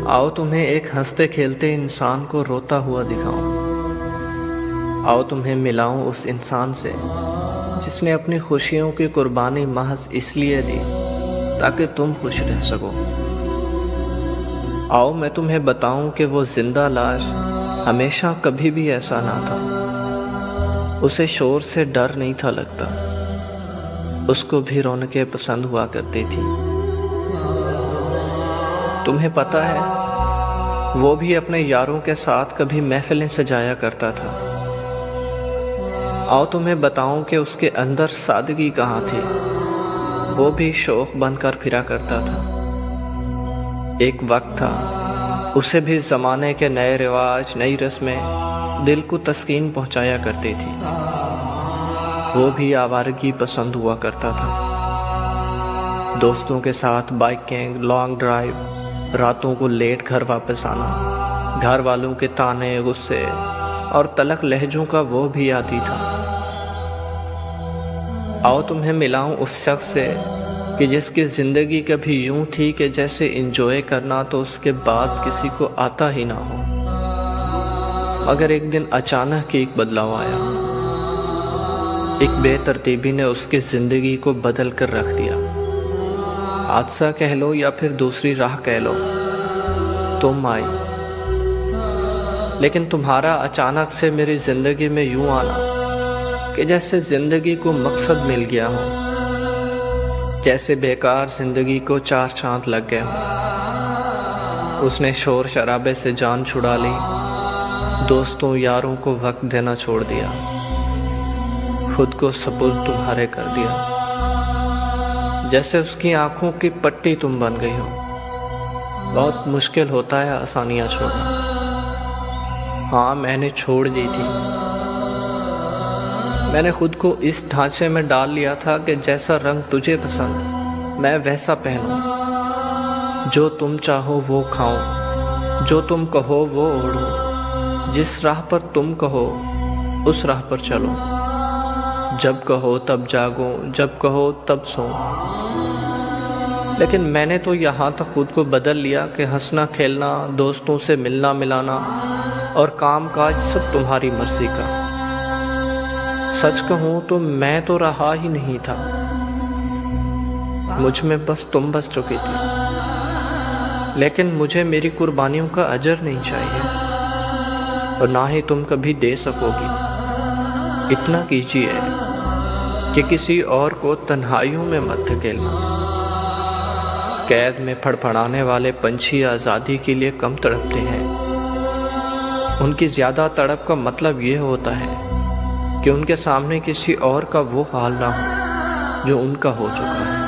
आओ तुम्हें एक हंसते खेलते इंसान को रोता हुआ दिखाऊं। आओ तुम्हें मिलाऊं उस इंसान से जिसने अपनी खुशियों की कुर्बानी महज इसलिए दी ताकि तुम खुश रह सको। आओ मैं तुम्हें बताऊं कि वो जिंदा लाश हमेशा कभी भी ऐसा ना था। उसे शोर से डर नहीं था लगता, उसको भी रौनकें पसंद हुआ करती थी। तुम्हें पता है वो भी अपने यारों के साथ कभी महफिलें सजाया करता था। आओ तुम्हें बताऊं कि उसके अंदर सादगी कहाँ थी, वो भी शौक बनकर फिरा करता था। एक वक्त था उसे भी ज़माने के नए रिवाज नई रस्में दिल को तस्कीन पहुंचाया करती थी। वो भी आवारगी पसंद हुआ करता था। दोस्तों के साथ बाइकिंग, लॉन्ग ड्राइव, रातों को लेट घर वापस आना, घर वालों के ताने, गुस्से और तलख लहजों का वो भी आदी था। आओ तुम्हें मिलाऊं उस शख्स से कि जिसकी ज़िंदगी कभी यूं थी कि जैसे इंजॉय करना तो उसके बाद किसी को आता ही ना हो, मगर एक दिन अचानक ही एक बदलाव आया। एक बेतरतीबी ने उसकी ज़िंदगी को बदल कर रख दिया। हादसा कह लो या फिर दूसरी राह कह लो, तुम आई, लेकिन तुम्हारा अचानक से मेरी ज़िंदगी में यूं आना कि जैसे ज़िंदगी को मकसद मिल गया हो, जैसे बेकार ज़िंदगी को 4 चांद लग गए हो। उसने शोर शराबे से जान छुड़ा ली, दोस्तों यारों को वक्त देना छोड़ दिया, खुद को सपुर्द तुम्हारे कर दिया। जैसे उसकी आंखों की पट्टी तुम बन गई हो। बहुत मुश्किल होता है आसानियां छोड़ना। हाँ, मैंने छोड़ दी थी। मैंने खुद को इस ढांचे में डाल लिया था कि जैसा रंग तुझे पसंद मैं वैसा पहनूं, जो तुम चाहो वो खाऊं, जो तुम कहो वो ओढ़ूं, जिस राह पर तुम कहो उस राह पर चलो, जब कहो तब जागो, जब कहो तब सो। लेकिन मैंने तो यहाँ तक खुद को बदल लिया कि हंसना खेलना, दोस्तों से मिलना मिलाना और काम काज सब तुम्हारी मर्जी का। सच कहूँ तो मैं तो रहा ही नहीं था, मुझ में बस तुम बस चुकी थी। लेकिन मुझे मेरी कुर्बानियों का अजर नहीं चाहिए और ना ही तुम कभी दे सकोगी। इतना कीजिए कि किसी और को तन्हाइयों में मत धकेलना। कैद में फड़फड़ाने वाले पंछी आज़ादी के लिए कम तड़पते हैं। उनकी ज़्यादा तड़प का मतलब ये होता है कि उनके सामने किसी और का वो हाल ना हो जो उनका हो चुका है।